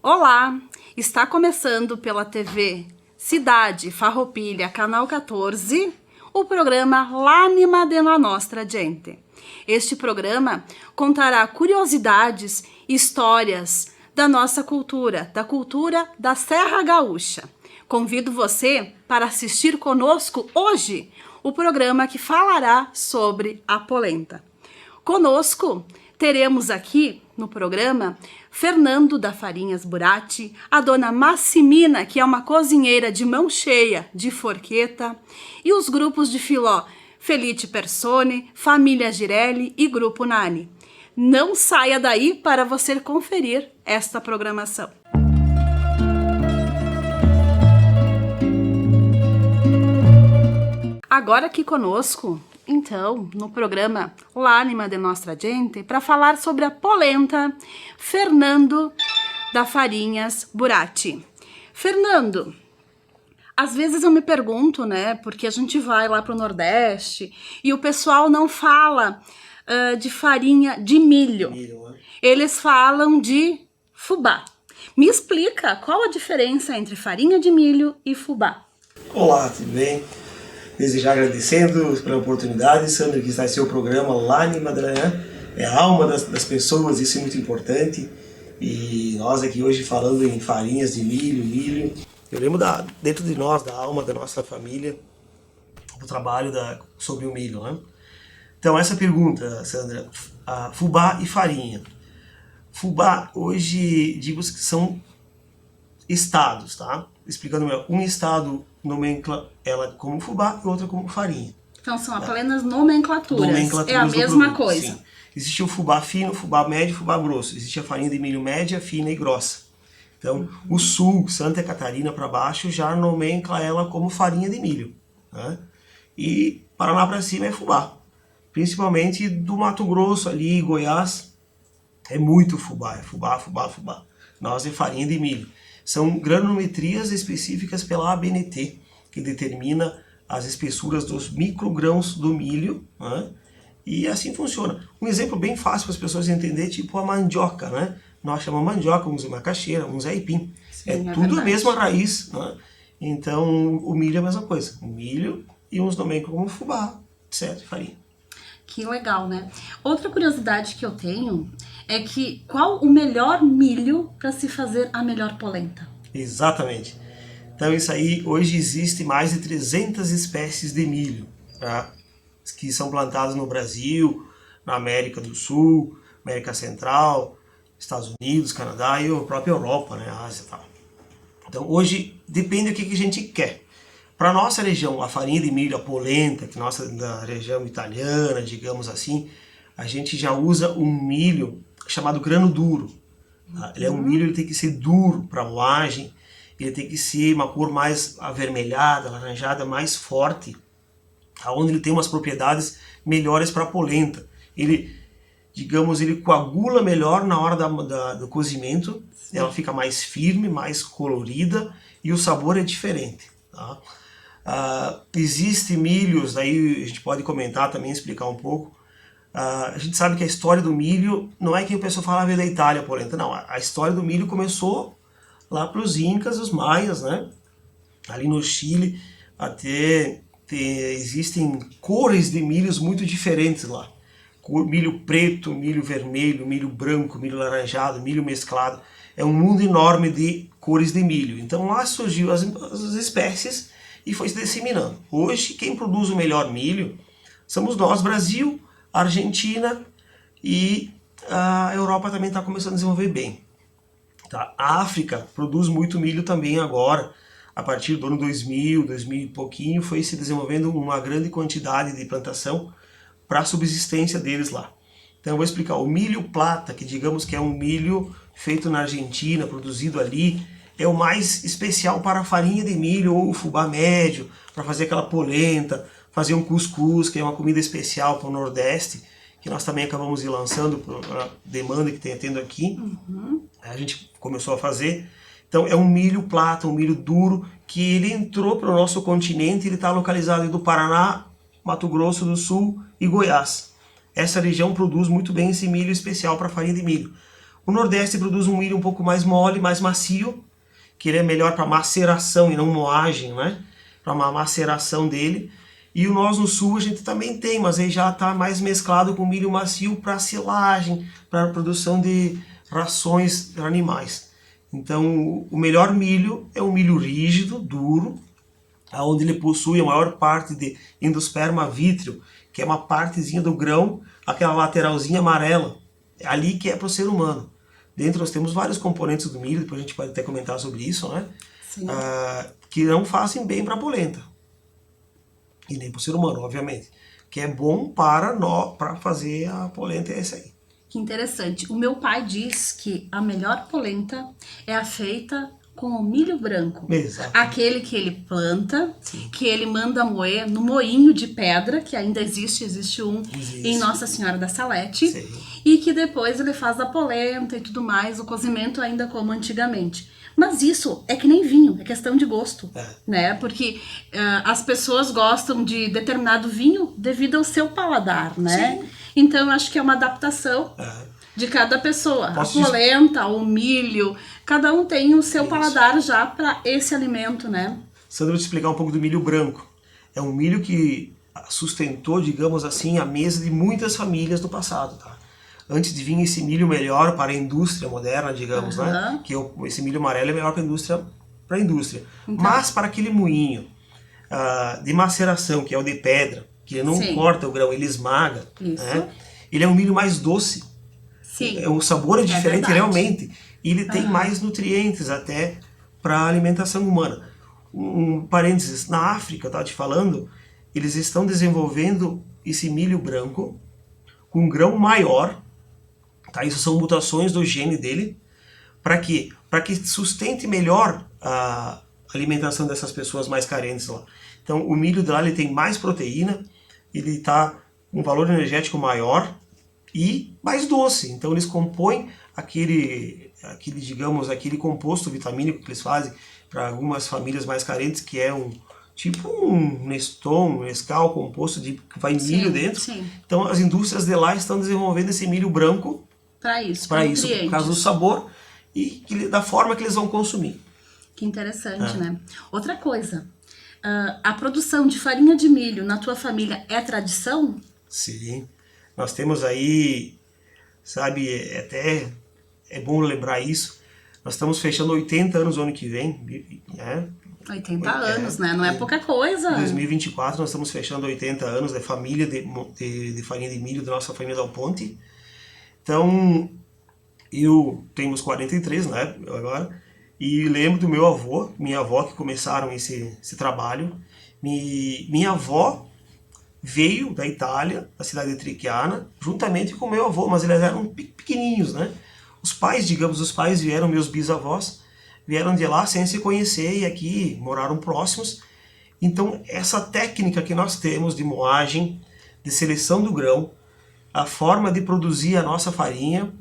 Olá! Está começando pela TV Cidade Farroupilha, canal 14, o programa L'Anima della Nostra Gente. Este programa contará curiosidades e histórias da nossa cultura, da cultura da Serra Gaúcha. Convido você para assistir conosco hoje o programa que falará sobre a polenta. Conosco teremos aqui no programa Fernando da Farinhas Buratti, a dona Massimina, que é uma cozinheira de mão cheia de forqueta, e os grupos de filó Felice Persone, Família Girelli e Grupo Nani. Não saia daí para você conferir esta programação. Agora aqui conosco, então, no programa L'Anima della Nostra Gente, para falar sobre a polenta, Fernando da Farinhas Buratti. Fernando, às vezes eu me pergunto, né, porque a gente vai lá para o Nordeste e o pessoal não fala de farinha de milho. Eles falam de fubá. Me explica qual a diferença entre farinha de milho e fubá. Olá, tudo bem? Desde já agradecendo pela oportunidade, Sandra, que está em seu programa L'Anima della é a alma das pessoas, isso é muito importante. E nós aqui hoje falando em farinhas de milho. Eu lembro dentro de nós, da alma da nossa família, o trabalho sobre o milho, né? Então essa pergunta, Sandra, fubá e farinha. Fubá hoje, digo que são estados, tá? Explicando melhor, um estado nomencla ela como fubá e outra como farinha. Então são apenas nomenclaturas. É a mesma coisa. Sim. Existe o fubá fino, fubá médio e fubá grosso. Existe a farinha de milho média, fina e grossa. Então, o sul, Santa Catarina para baixo, já nomencla ela como farinha de milho, né? E Paraná para cima é fubá. Principalmente do Mato Grosso ali, Goiás, é muito fubá. É fubá. Nós é farinha de milho. São granometrias específicas pela ABNT, que determina as espessuras dos microgrãos do milho, né? E assim funciona. Um exemplo bem fácil para as pessoas entenderem, tipo a mandioca, né? Nós chamamos mandioca, uns é macaxeira, uns é aipim. Sim, é tudo verdade. A mesma raiz, né? Então o milho é a mesma coisa. O milho e uns nomenclam como fubá, etc. Farinha. Que legal, né? Outra curiosidade que eu tenho é que qual o melhor milho para se fazer a melhor polenta? Exatamente. Então isso aí, hoje existe mais de 300 espécies de milho, tá? Que são plantadas no Brasil, na América do Sul, América Central, Estados Unidos, Canadá e a própria Europa, né? Ásia e tal. Então hoje depende do que a gente quer. Para nossa região, a farinha de milho, a polenta, que nossa da região italiana, digamos assim, a gente já usa um milho chamado grano duro. Tá? Ele é um milho, ele tem que ser duro para moagem, ele tem que ser uma cor mais avermelhada, alaranjada, mais forte, onde ele tem umas propriedades melhores para a polenta. Ele, digamos, ele coagula melhor na hora do cozimento, sim. Ela fica mais firme, mais colorida e o sabor é diferente. Tá? Existem milhos, aí a gente pode comentar também, explicar um pouco. A gente sabe que a história do milho não é que o pessoal falava da Itália, a polenta, não. A história do milho começou lá para os incas, os maias, né? Ali no Chile, até existem cores de milhos muito diferentes lá. Milho preto, milho vermelho, milho branco, milho laranjado, milho mesclado. É um mundo enorme de cores de milho. Então lá surgiu as espécies e foi se disseminando. Hoje, quem produz o melhor milho somos nós, Brasil, Argentina, e a Europa também está começando a desenvolver bem. Tá? A África produz muito milho também agora. A partir do ano 2000 e pouquinho, foi se desenvolvendo uma grande quantidade de plantação para a subsistência deles lá. Então eu vou explicar. O milho plata, que digamos que é um milho feito na Argentina, produzido ali, é o mais especial para a farinha de milho ou o fubá médio, para fazer aquela polenta, fazer um cuscuz, que é uma comida especial para o Nordeste, que nós também acabamos de lançando por uma demanda que tem tendo aqui. A gente começou a fazer. Então é um milho plata, um milho duro, que ele entrou para o nosso continente, ele está localizado do Paraná, Mato Grosso do Sul e Goiás. Essa região produz muito bem esse milho especial para farinha de milho. O Nordeste produz um milho um pouco mais mole, mais macio, que ele é melhor para maceração e não moagem, né? Para uma maceração dele. E nós no Sul a gente também tem, mas aí já está mais mesclado com milho macio para silagem, para produção de rações para animais. Então o melhor milho é um milho rígido, duro, onde ele possui a maior parte de endosperma vítreo, que é uma partezinha do grão, aquela lateralzinha amarela, é ali que é para o ser humano. Dentro nós temos vários componentes do milho, depois a gente pode até comentar sobre isso, né? Que não fazem bem para a polenta. E nem para o ser humano, obviamente. Que é bom para fazer a polenta, é esse aí. Que interessante. O meu pai diz que a melhor polenta é a feita com o milho branco. Exato. Aquele que ele planta, sim, que ele manda moer no moinho de pedra, que ainda existe um em Nossa Senhora da Salete, sim, e que depois ele faz a polenta e tudo mais, o cozimento ainda como antigamente. Mas isso é que nem vinho, é questão de gosto, né? Porque as pessoas gostam de determinado vinho devido ao seu paladar, né? Sim. Então eu acho que é uma adaptação de cada pessoa. A polenta, o milho, cada um tem o seu paladar já para esse alimento, né? Sandra, vou te explicar um pouco do milho branco. É um milho que sustentou, digamos assim, a mesa de muitas famílias do passado, tá? Antes de vir esse milho melhor para a indústria moderna, digamos, né? Que esse milho amarelo é melhor para a indústria. Então. Mas para aquele moinho de maceração, que é o de pedra, que não corta o grão, ele esmaga, né? Ele é um milho mais doce. Sim. O sabor é diferente realmente. E ele tem mais nutrientes até para a alimentação humana. Um parênteses, na África, eu estava te falando, eles estão desenvolvendo esse milho branco com um grão maior. Tá? Isso são mutações do gene dele. Para quê? Para que sustente melhor a alimentação dessas pessoas mais carentes lá. Então o milho lá ele tem mais proteína, ele está com um valor energético maior e mais doce. Então eles compõem aquele composto vitamínico que eles fazem para algumas famílias mais carentes, que é tipo um Nescau composto de que vai milho dentro. Sim. Então as indústrias de lá estão desenvolvendo esse milho branco para isso, por causa do sabor e da forma que eles vão consumir. Que interessante, né? Outra coisa, a produção de farinha de milho na tua família é tradição? Sim, nós temos aí, sabe, até é bom lembrar isso, nós estamos fechando 80 anos no ano que vem, né? 80 anos, né? Não é pouca coisa. Em 2024 nós estamos fechando 80 anos de família de farinha de milho da nossa família Dal Ponte. Então, eu tenho uns 43, né, agora, e lembro do meu avô, minha avó, que começaram esse trabalho. Minha avó veio da Itália, da cidade de Trichiana, juntamente com meu avô, mas eles eram pequenininhos, né? Os pais vieram, meus bisavós, vieram de lá sem se conhecer e aqui moraram próximos. Então, essa técnica que nós temos de moagem, de seleção do grão, a forma de produzir a nossa farinha,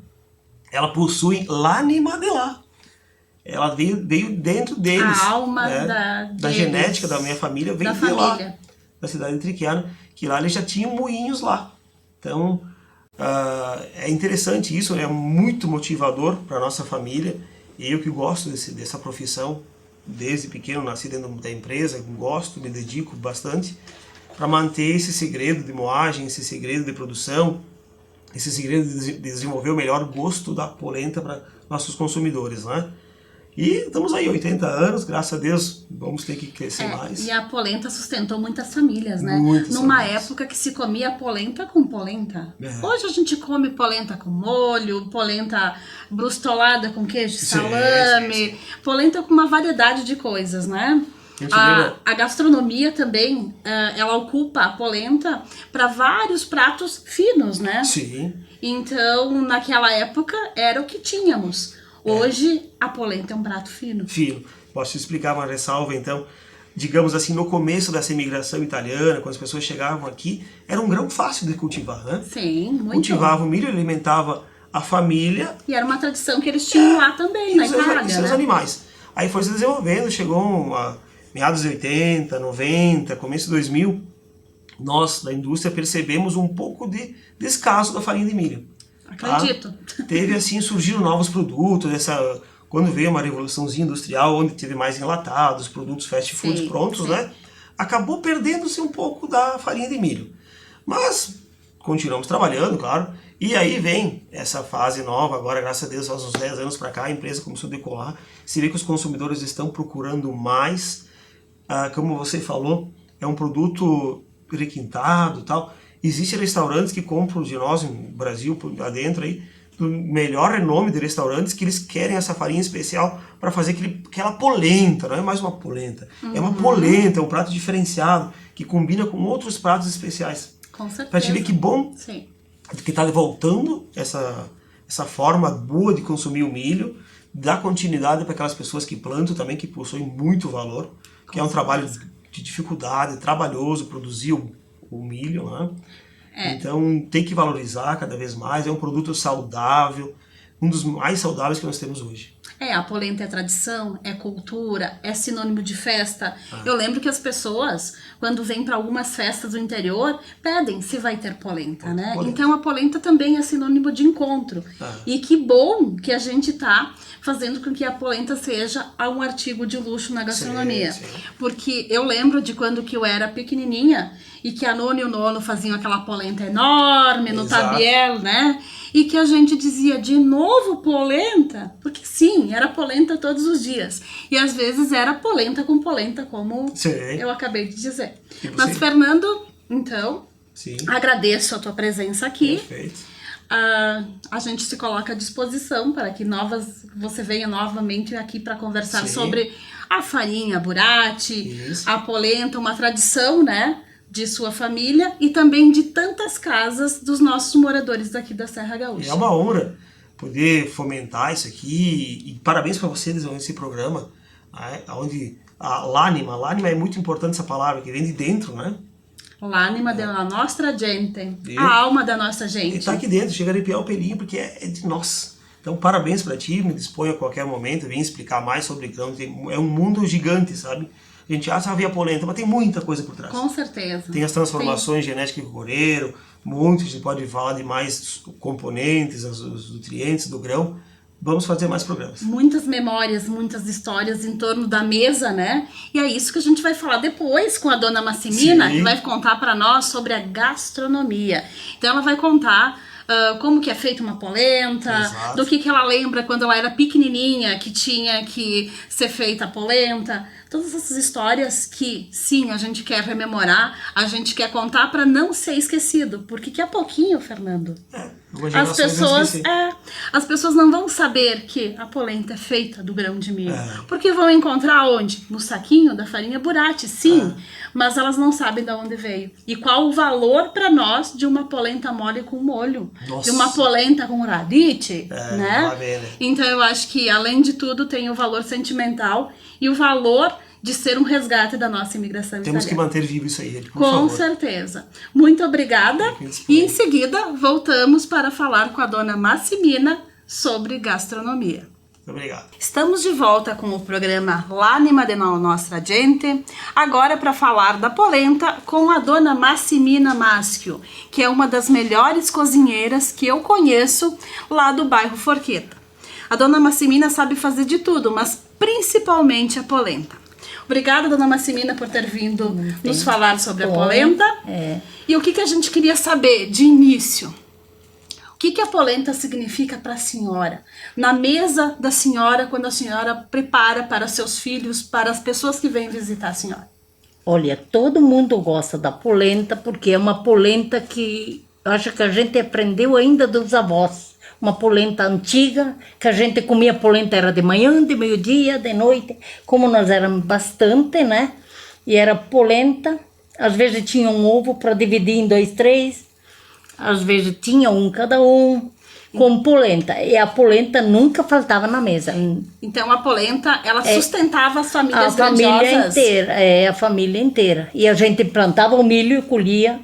ela possui l'anima de lá. Ela veio dentro deles. A alma da genética da minha família veio de lá, da cidade de Trichiana, que lá eles já tinham moinhos lá. Então, é interessante isso, é muito motivador para a nossa família. Eu que gosto dessa profissão, desde pequeno, nasci dentro da empresa, gosto, me dedico bastante para manter esse segredo de moagem, esse segredo de produção, esse segredo de desenvolver o melhor gosto da polenta para nossos consumidores, né? E estamos aí, 80 anos, graças a Deus, vamos ter que crescer mais. E a polenta sustentou muitas famílias, né? Numa época que se comia polenta com polenta. Hoje a gente come polenta com molho, polenta brustolada com queijo, salame, polenta com uma variedade de coisas, né? A gastronomia também, ela ocupa a polenta para vários pratos finos, né? Sim. Então, naquela época, era o que tínhamos. Hoje, a polenta é um prato fino. Fino. Posso te explicar uma ressalva, então? Digamos assim, no começo dessa imigração italiana, quando as pessoas chegavam aqui, era um grão fácil de cultivar, né? Sim, muito. Cultivava o milho, alimentava a família. E era uma tradição que eles tinham lá também, na Itália, e seus animais. Aí foi se desenvolvendo, chegou a meados de 80, 90, começo de 2000, nós, da indústria, percebemos um pouco de descaso da farinha de milho. Acredito. Teve assim, surgiram novos produtos, quando veio uma revoluçãozinha industrial, onde teve mais enlatados, produtos fast foods prontos, né? Acabou perdendo-se um pouco da farinha de milho. Mas continuamos trabalhando, claro. E aí vem essa fase nova, agora, graças a Deus, há uns 10 anos para cá, a empresa começou a decolar. Se vê que os consumidores estão procurando mais, como você falou, é um produto requintado e tal. Existem restaurantes que compram de nós, no Brasil, adentro aí, do melhor renome de restaurantes, que eles querem essa farinha especial para fazer aquela polenta, não é mais uma polenta, é uma polenta, é um prato diferenciado, que combina com outros pratos especiais. Com certeza. Para te ver que bom Sim. que está voltando essa forma boa de consumir o milho, dar continuidade para aquelas pessoas que plantam também, que possuem muito valor, que é um trabalho de dificuldade, trabalhoso, produzir o milho, né? Então tem que valorizar cada vez mais, é um produto saudável, um dos mais saudáveis que nós temos hoje. A polenta é tradição, é cultura, é sinônimo de festa. Eu lembro que as pessoas, quando vêm para algumas festas do interior, pedem se vai ter polenta, né? Polenta. Então a polenta também é sinônimo de encontro. E que bom que a gente tá fazendo com que a polenta seja um artigo de luxo na gastronomia. Sim. Porque eu lembro de quando que eu era pequenininha e que a nona e o nono faziam aquela polenta enorme no tabiel, né? E que a gente dizia, de novo polenta? Porque sim, era polenta todos os dias. E às vezes era polenta com polenta, como eu acabei de dizer. Mas, Fernando, então, agradeço a tua presença aqui. Perfeito. A gente se coloca à disposição para que você venha novamente aqui para conversar sobre a farinha burati, a polenta, uma tradição, né? De sua família e também de tantas casas dos nossos moradores aqui da Serra Gaúcha. É uma honra poder fomentar isso aqui e parabéns para vocês nesse programa, né, onde a Lánima é muito importante essa palavra, que vem de dentro, né? L'anima della nostra gente, a alma da nossa gente. Está aqui dentro, chega a arrepiar o pelinho porque é de nós. Então parabéns para ti, me disponha a qualquer momento, vem explicar mais sobre grão, é um mundo gigante, sabe? A gente acha a polenta, mas tem muita coisa por trás. Com certeza. Tem as transformações genéticas que ocorreram, muitos, a gente pode falar de mais componentes, os nutrientes do grão. Vamos fazer mais programas. Muitas memórias, muitas histórias em torno da mesa, né? E é isso que a gente vai falar depois com a dona Massimina, que vai contar para nós sobre a gastronomia. Então ela vai contar como que é feita uma polenta, do que ela lembra quando ela era pequenininha, que tinha que ser feita a polenta. Todas essas histórias que, sim, a gente quer rememorar, a gente quer contar para não ser esquecido. Porque daqui a pouquinho, Fernando, as pessoas não vão saber que a polenta é feita do grão de milho. Porque vão encontrar onde? No saquinho da farinha burati, sim. Mas elas não sabem de onde veio. E qual o valor para nós de uma polenta mole com molho. De uma polenta com radite, né? Então eu acho que, além de tudo, tem o valor sentimental e o valor de ser um resgate da nossa imigração italiana. Temos que manter vivo isso aí, por favor. Com certeza. Muito obrigada. E em seguida voltamos para falar com a dona Massimina sobre gastronomia. Obrigado. Estamos de volta com o programa L'anima della nostra gente, agora para falar da polenta com a dona Massimina Maschio, que é uma das melhores cozinheiras que eu conheço lá do bairro Forqueta. A dona Massimina sabe fazer de tudo, mas principalmente a polenta. Obrigada, dona Massimina, por ter vindo nos falar sobre a polenta. E o que a gente queria saber de início? O que a polenta significa para a senhora? Na mesa da senhora, quando a senhora prepara para seus filhos, para as pessoas que vêm visitar a senhora? Olha, todo mundo gosta da polenta, porque é uma polenta que eu acho que a gente aprendeu ainda dos avós. Uma polenta antiga, que a gente comia polenta, era de manhã, de meio-dia, de noite, como nós éramos bastante, né? E era polenta, às vezes tinha um ovo para dividir em 2, 3, às vezes tinha um cada um, com polenta. E a polenta nunca faltava na mesa. Então a polenta, ela sustentava as famílias grandiosas? A família inteira, a família inteira. E a gente plantava o milho e colhia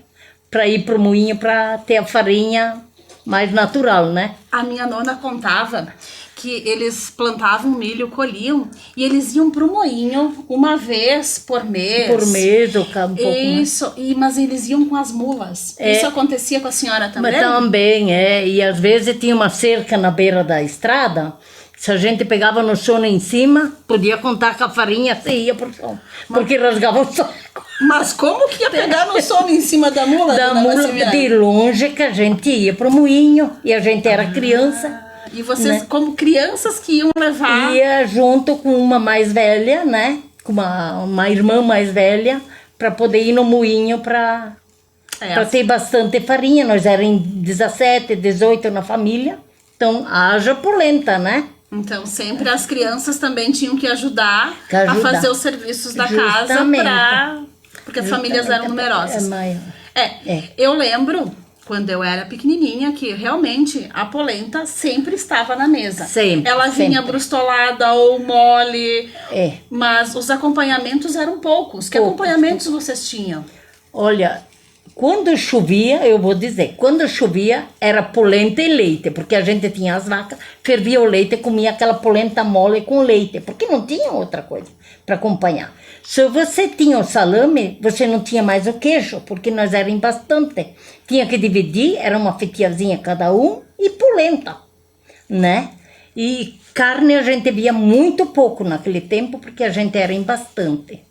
para ir pro moinho para ter a farinha mais natural, né? A minha nona contava que eles plantavam milho, colhiam e eles iam pro moinho uma vez por mês. Por mês, ou um pouco mais. Isso, mas eles iam com as mulas. Isso acontecia com a senhora também? Mas também, e às vezes tinha uma cerca na beira da estrada, se a gente pegava no sono em cima, podia contar com a farinha, você ia pro chão, porque rasgava o saco. Mas como que ia pegar no sono em cima da mula? Da dona mula, Maximiana? de longe que a gente ia pro moinho, e a gente era criança. E vocês, como crianças que iam levar... Ia junto com uma mais velha, né? Com uma irmã mais velha, para poder ir no moinho para ter bastante farinha. Nós éramos 17, 18 na família, então haja polenta, né? Então, sempre as crianças também tinham que ajudar a fazer os serviços da casa, porque as famílias eram numerosas. Eu lembro, quando eu era pequenininha, que realmente a polenta sempre estava na mesa. Sempre. Ela vinha sempre. brustolada ou mole, mas os acompanhamentos eram poucos. Que acompanhamentos vocês tinham? Olha, quando chovia, eu vou dizer, quando chovia era polenta e leite, porque a gente tinha as vacas, fervia o leite e comia aquela polenta mole com leite, porque não tinha outra coisa para acompanhar. Se você tinha o salame, você não tinha mais o queijo, porque nós éramos bastante. Tinha que dividir, era uma fatiazinha cada um, e polenta, né? E carne a gente via muito pouco naquele tempo, porque a gente era em bastante.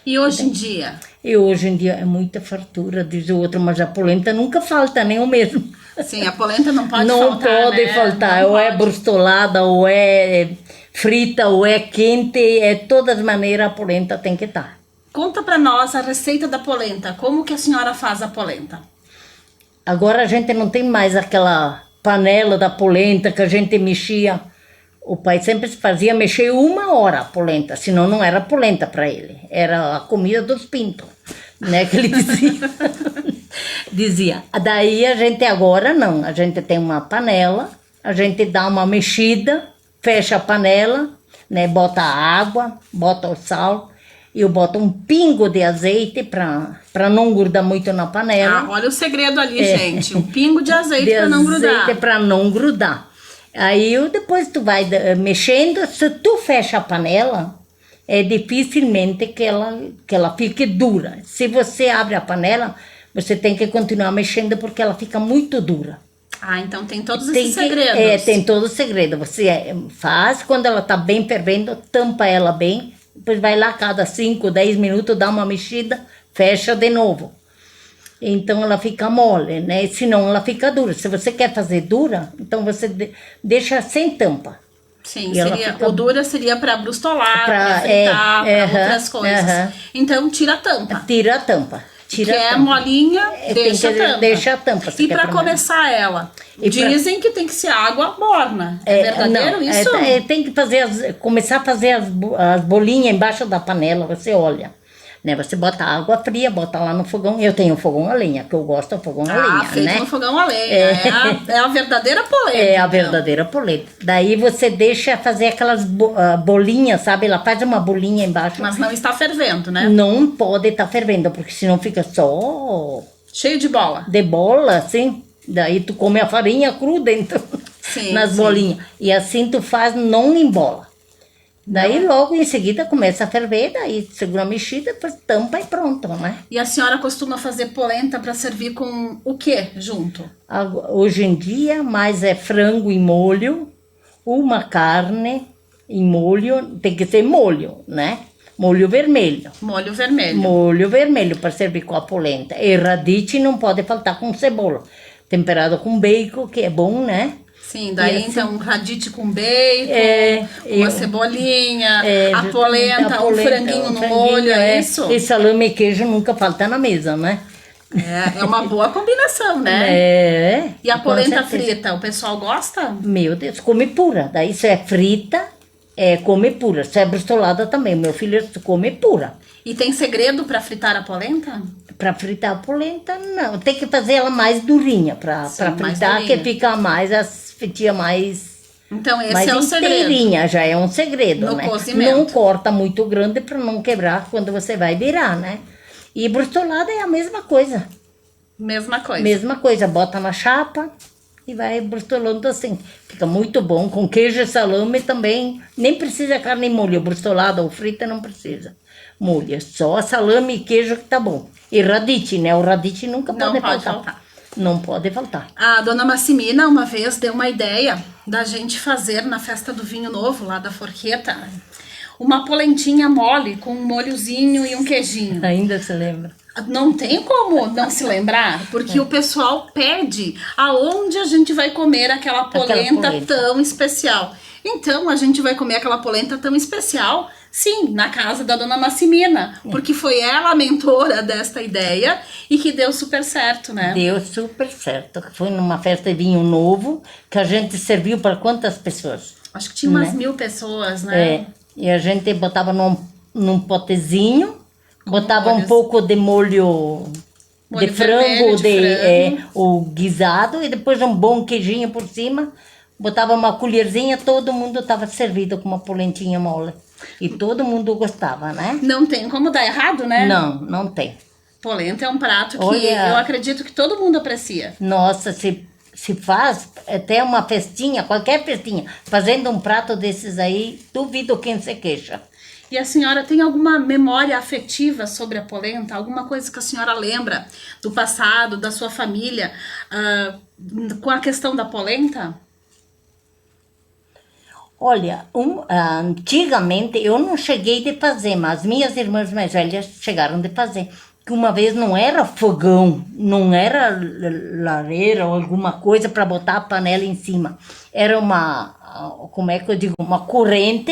E hoje em dia? E hoje em dia é muita fartura, diz o outro, mas a polenta nunca falta, nem o mesmo. Sim, a polenta não pode não faltar, pode né? faltar, não ou pode. é brustolada, ou é frita, ou é quente, de todas as maneiras a polenta tem que estar. Conta pra nós a receita da polenta, como que a senhora faz a polenta? Agora a gente não tem mais aquela panela da polenta que a gente mexia. O pai sempre fazia mexer 1 hora a polenta, senão não era polenta para ele. Era a comida dos pintos, né, que ele dizia. dizia. Daí a gente agora não, a gente tem uma panela, a gente dá uma mexida, fecha a panela, né, bota a água, bota o sal, e eu boto um pingo de azeite para não grudar muito na panela. Olha o segredo ali, gente, um pingo de azeite para não grudar. Para não grudar. Aí depois tu vai mexendo, se tu fecha a panela, é dificilmente que ela fique dura. Se você abre a panela, você tem que continuar mexendo porque ela fica muito dura. Então tem todos esses segredos. Tem todo o segredo. Você faz, quando ela tá bem fervendo, tampa ela bem, depois vai lá cada 5, 10 minutos, dá uma mexida, fecha de novo. Então ela fica mole, né? Senão ela fica dura. Se você quer fazer dura, então você deixa sem tampa. Sim, o dura seria para brustolar, para fritar, para outras coisas. Então tira a tampa. Tira a tampa. É molinha, deixa a tampa. Deixa a tampa. E para começar ela, dizem que tem que ser água morna. É verdadeiro isso? Tem que começar a fazer as bolinhas embaixo da panela, você olha. Né, você bota água fria, bota lá no fogão. Eu tenho fogão a lenha, que eu gosto do fogão a lenha, feito né? no fogão a lenha. É a verdadeira polenta. É a verdadeira polenta. Daí você deixa fazer aquelas bolinhas, sabe? Ela faz uma bolinha embaixo. Mas não está fervendo, né? Não pode estar fervendo, porque senão fica só... cheio de bola. De bola, assim. Daí tu come a farinha crua dentro, nas bolinhas. E assim tu faz, não embola. Daí logo em seguida começa a ferver, daí segura a mexida, depois tampa e pronto, né? E a senhora costuma fazer polenta para servir com o que junto? Hoje em dia, mais é frango em molho, uma carne em molho, tem que ser molho, né? Molho vermelho. Molho vermelho. Molho vermelho para servir com a polenta. E radice não pode faltar com cebola. Temperado com bacon, que é bom, né? Sim, daí assim, então radite com bacon, uma cebolinha, a polenta, um franguinho no molho, é isso? E salame e queijo nunca falta na mesa, né? É uma boa combinação, né? E a polenta frita, o pessoal gosta? Meu Deus, come pura. Daí se é frita, come pura. Se é brustolada também, meu filho come pura. E tem segredo para fritar a polenta? Para fritar a polenta, não. Tem que fazer ela mais durinha para fritar, que fica mais as fatias mais. Então esse é o segredo. Inteirinha, já é um segredo, no né? Cozimento. Não corta muito grande para não quebrar quando você vai virar, né? E brustolada é a mesma coisa. Mesma coisa. Mesma coisa, bota na chapa, e vai brustolando assim. Fica muito bom, com queijo e salame também, nem precisa carne em molho, brustolada ou frita não precisa molho, só salame e queijo que tá bom. E radicchio, né? O radicchio nunca Não pode pode faltar. faltar. Não pode faltar. A dona Massimina uma vez deu uma ideia da gente fazer na festa do vinho novo, lá da Forqueta, uma polentinha mole com um molhozinho e um queijinho. Ainda se lembra? Não tem como não se lembrar, porque o pessoal pede aonde a gente vai comer aquela polenta tão especial. Então, a gente vai comer aquela polenta tão especial, sim, na casa da dona Massimina, porque foi ela a mentora desta ideia e que deu super certo, né? Deu super certo. Foi numa festa de vinho novo, que a gente serviu para quantas pessoas? Acho que tinha umas 1000 pessoas, né? É, e a gente botava num potezinho, botava um molhos. pouco de molho de vermelho, frango, de frango. o guisado, e depois um bom queijinho por cima. Botava uma colherzinha, todo mundo estava servido com uma polentinha mole. E todo mundo gostava, né? Não tem como dar errado, né? Não tem. Polenta é um prato que Olha, eu acredito que todo mundo aprecia. Nossa, se faz até uma festinha, qualquer festinha, fazendo um prato desses aí, duvido quem se queixa. E a senhora tem alguma memória afetiva sobre a polenta? Alguma coisa que a senhora lembra do passado, da sua família, com a questão da polenta? Olha, antigamente eu não cheguei de fazer, mas minhas irmãs mais velhas chegaram de fazer. Que uma vez não era fogão, não era lareira ou alguma coisa para botar a panela em cima. Era como é que eu digo, uma corrente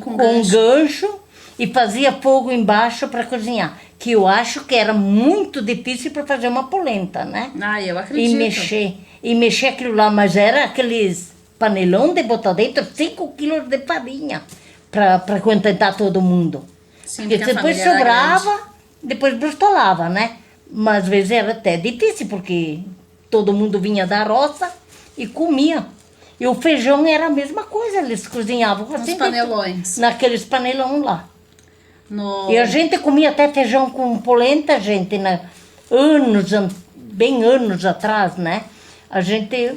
Com um gancho e fazia fogo embaixo para cozinhar. Que eu acho que era muito difícil para fazer uma polenta, né? Ah, eu acredito. E mexer aquilo lá, mas era aqueles panelão de botar dentro 5 quilos de farinha para contentar todo mundo. Sim, porque porque a depois família era sobrava, grande. depois brustolava, né? Mas às vezes era até difícil, porque todo mundo vinha da roça e comia. E o feijão era a mesma coisa, eles cozinhavam Nos assim, panelões. naqueles panelão lá. No... E a gente comia até feijão com polenta, gente, bem anos atrás, né? A gente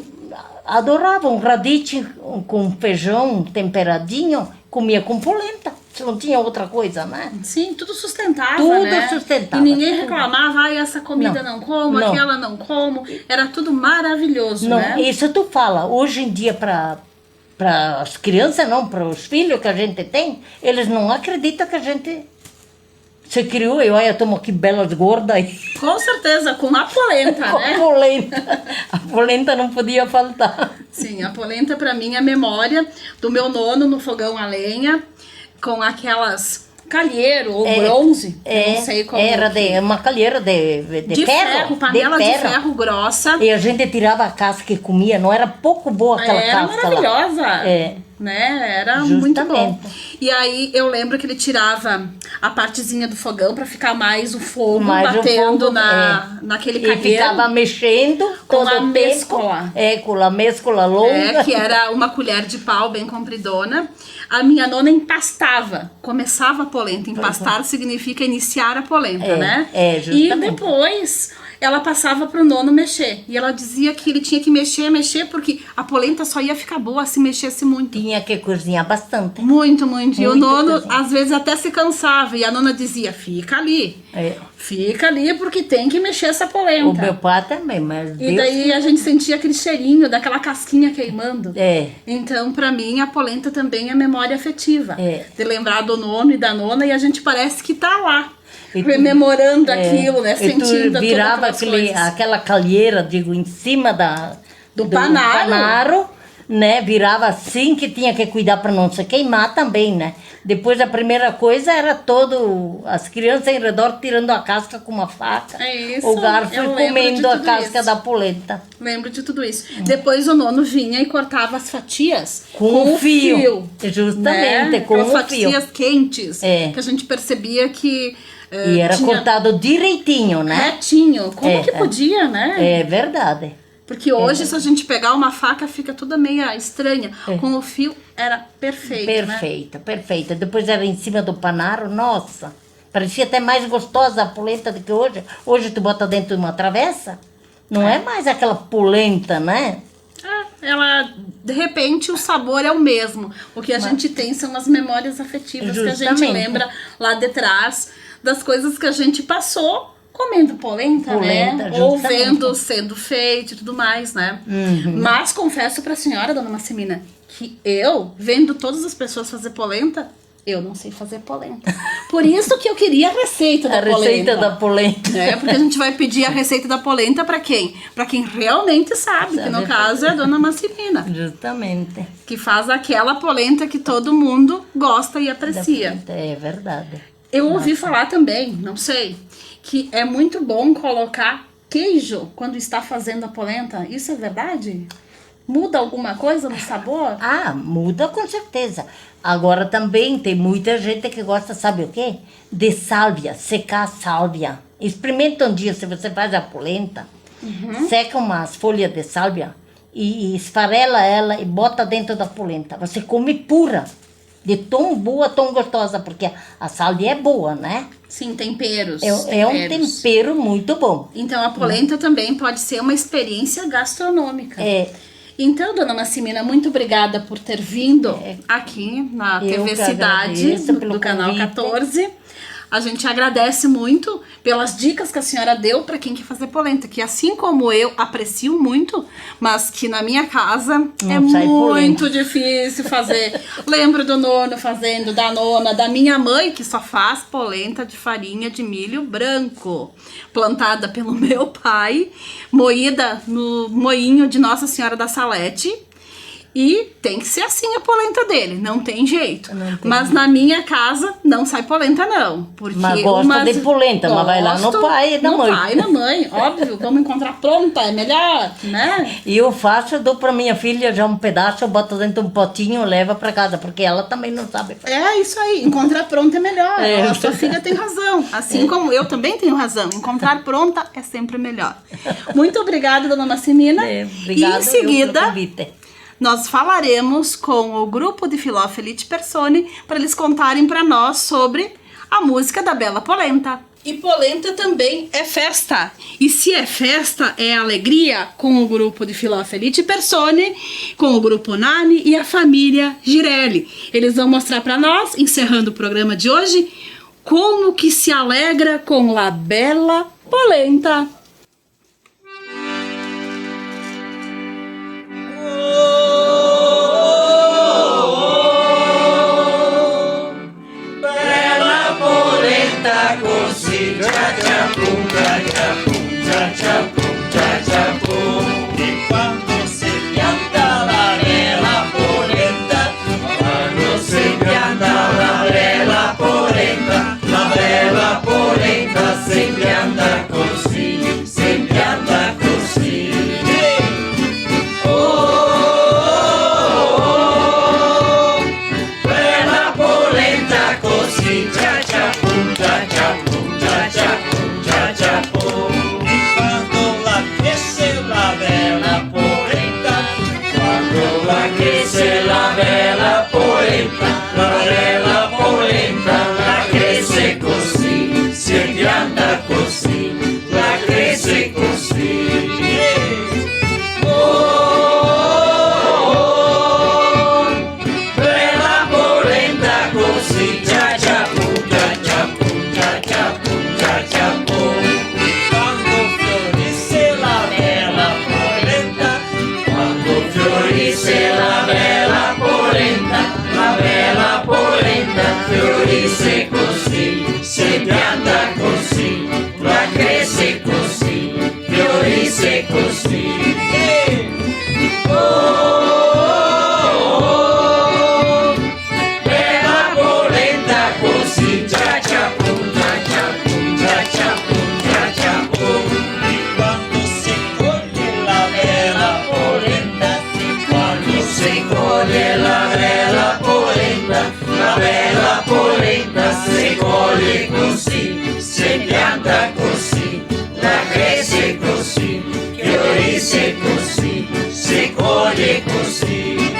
adorava um radicchio com feijão temperadinho, comia com polenta. Não tinha outra coisa, né? Sim, tudo sustentava, Tudo né? sustentava. E ninguém reclamava, ai, essa comida não como, Não. aquela não como. Era tudo maravilhoso, Não, né? isso tu fala. Hoje em dia, para as crianças, não, para os filhos que a gente tem, eles não acreditam que a gente se criou. E olha, estamos aqui belas gordas aí. Com certeza, com a polenta, Com né? a polenta. A polenta não podia faltar. Sim, a polenta pra mim é memória do meu nono no fogão a lenha, com aquelas calheiro ou bronze, eu não sei como. Era uma calheira de ferro. Panela de ferro grossa. E a gente tirava a casca e comia, não era pouco boa aquela Era casca maravilhosa. lá. É. Né? Era Justamente. muito bom. E aí eu lembro que ele tirava a partezinha do fogão pra ficar mais o fogo batendo naquele calheiro. E ficava mexendo com todo a o tempo. mescola. Com a mescola longa. Que era uma colher de pau bem compridona. A minha nona empastava. Começava a polenta. Empastar significa iniciar a polenta, né? Justamente. E depois ela passava pro nono mexer. E ela dizia que ele tinha que mexer, porque a polenta só ia ficar boa se mexesse muito. Tinha que cozinhar bastante. Muito, muito. E o nono, cozinhar. às vezes, até se cansava. E a nona dizia, fica ali. Fica ali, porque tem que mexer essa polenta. O meu pai também, mas E daí a gente sentia aquele cheirinho daquela casquinha queimando. É. Então, pra mim, a polenta também é memória afetiva. É. De lembrar do nono e da nona, e a gente parece que tá lá. E tu- rememorando aquilo, né? E Sentindo tu virava todas aquelas coisas. aquela calheira, digo, em cima Do panaro. né? Virava assim, que tinha que cuidar para não se queimar também, né? Depois a primeira coisa era as crianças em redor tirando a casca com uma faca. É isso, O garfo eu e lembro de comendo a tudo casca isso. da polenta. Lembro de tudo isso. Depois o nono vinha e cortava as fatias Com o fio. Justamente, né? com Aquelas o fio. fatias quentes. É. Que a gente percebia que E era tinha cortado direitinho, né? retinho. Como que É. podia, né? É verdade. Porque hoje, se a gente pegar uma faca, fica toda meia estranha. Com o fio, era perfeito, né? Perfeita, perfeita. Depois era em cima do panaro, nossa. Parecia até mais gostosa a polenta do que hoje. Hoje tu bota dentro de uma travessa, não é mais aquela polenta, né? ela, de repente, o sabor é o mesmo. O que a gente tem são as memórias afetivas que a gente lembra lá de trás das coisas que a gente passou comendo polenta, né? Ou vendo sendo feito e tudo mais, né? Mas confesso pra senhora, dona Massimina, que eu, vendo todas as pessoas fazer polenta, eu não sei fazer polenta. Por isso que eu queria a receita da polenta. A receita da polenta. É, porque a gente vai pedir a receita da polenta pra quem? Pra quem realmente sabe, que no caso é a dona Massimina. Justamente. Que faz aquela polenta que todo mundo gosta e aprecia. É verdade. Eu ouvi falar também, não sei, que é muito bom colocar queijo quando está fazendo a polenta. Isso é verdade? Muda alguma coisa no sabor? Ah, muda com certeza. Agora também tem muita gente que gosta, sabe o quê? De sálvia, secar a sálvia. Experimenta um dia, se você faz a polenta, seca umas folhas de sálvia e esfarela ela e bota dentro da polenta. Você come pura. De tão boa, tão gostosa, porque a sálvia é boa, né? Sim, temperos. É um tempero muito bom. Então a polenta também pode ser uma experiência gastronômica. Então, dona Massimina, muito obrigada por ter vindo aqui na TV Cidade, do Canal 14. A gente agradece muito pelas dicas que a senhora deu para quem quer fazer polenta, que assim como eu aprecio muito, mas que na minha casa é muito difícil fazer. Lembro do nono fazendo, da nona, da minha mãe, que só faz polenta de farinha de milho branco, plantada pelo meu pai, moída no moinho de Nossa Senhora da Salete. E tem que ser assim a polenta dele, não tem jeito. Mas na minha casa não sai polenta não. Porque mas gosta de polenta, mas vai lá no pai e na mãe. No pai e na mãe, óbvio. Vamos encontrar pronta, é melhor, né? E eu faço, dou pra minha filha já um pedaço, eu boto dentro de um potinho, leva pra casa, porque ela também não sabe fazer. É isso aí, encontrar pronta é melhor. A sua filha tem razão, assim como eu também tenho razão. Encontrar pronta é sempre melhor. Muito obrigada, dona Massimina. Obrigada. E em seguida, nós falaremos com o grupo de Filó Felice Persone para eles contarem para nós sobre a música da Bela Polenta. E polenta também é festa. E se é festa, é alegria com o grupo de Filó Felice Persone, com o grupo Nani e a família Girelli. Eles vão mostrar para nós, encerrando o programa de hoje, como que se alegra com a Bela Polenta. E quando se pianta la bella polenta, quando se pianta la bella polenta, la bella polenta se pianta così, se pianta così. Oh, oh, oh, bella polenta così, cia cia pum, cia cia pum, cia cia pum, cia cia pum. La bella polenta, la cresce così, si pianta così, la cresce così. Oh, oh, oh, bella polenta così, cia cia pum, cia cia pum, cia cia pum, cia cia pum. Quando fiorisse la bella polenta, quando fiorisse la bella polenta, la bella polenta fiorisse così, si pianta così, la cresce così, fiorisse così. Oh, oh, oh, bella polenta così, cia cia pum, cia cia pum, cia cia pum, cia cia pum. E quando si coglie la bella polenta, quando si coglie la bella polenta, la bella polenta si coglie così, si pianta così, la cresce così, fiorisce così, si coglie così.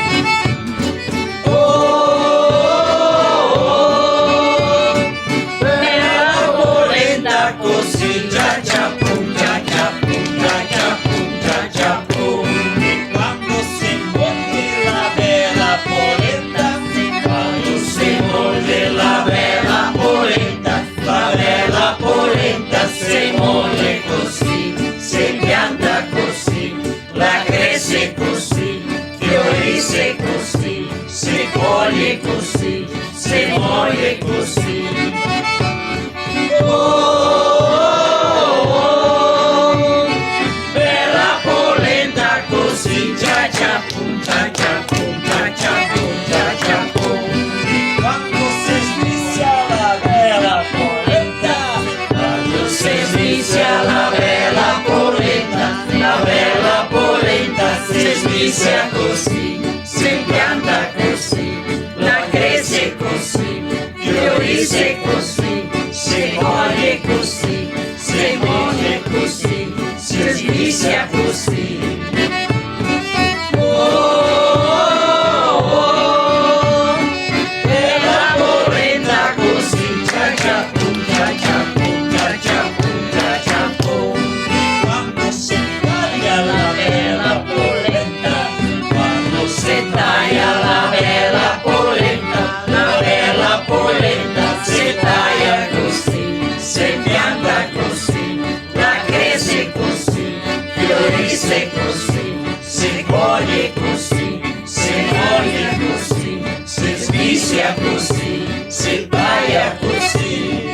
Oh, oh, oh, bella polenta così, cia cia pum, cia cia pum, cia cia pum, cia cia pum. E quando si così. Bella polenta così, cia cia pum, cia cia pum, cia cia pum, cia cia pum. Quando si smizia la bella polenta, quando si smizia la bella polenta si smizia così, si impianta così, la cresce così, fiorisce così, si muove così, si muove così, si smizia così. Bella polenta così, cia cia pum, cia cia pum, cia cia pum, cia cia pum. Quando si taglia la bella polenta, quando si taglia la bella polenta si taglia così, si pianta così, la cresce così, fiorisce così, si coglie così, si muove così, si smizia così, si taglia così.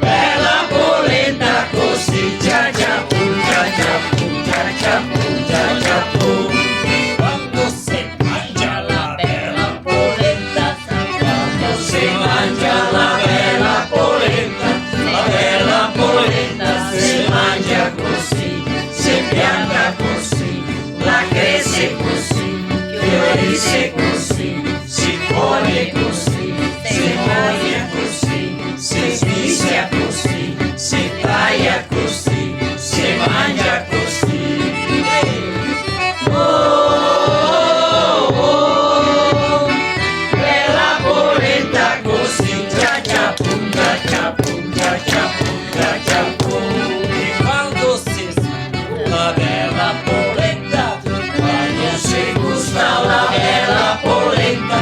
Bella polenta così, cia cia pum, cia cia pum, cia cia pum, cia cia pum. Quando si mangia la bella polenta, quando si mangia la bella polenta si mangia così, si pianta così, la cresce così, fiorisce così, si coglie così, si muove così, si smizia così, si taglia così, si mangia così. Bella polenta così, cia cia pum, cia cia pum, cia cia pum, cia cia pum. E quando si sputa la bella polenta, quando si gusta la bella polenta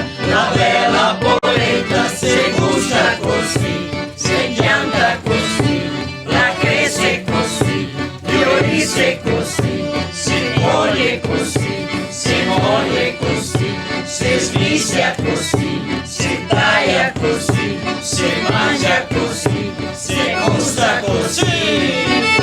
si gusta così, si pianta così, la cresce così, fiorisce così, si coglie così, si muove così, si smizia così, si taglia così, si mangia così, si gusta così.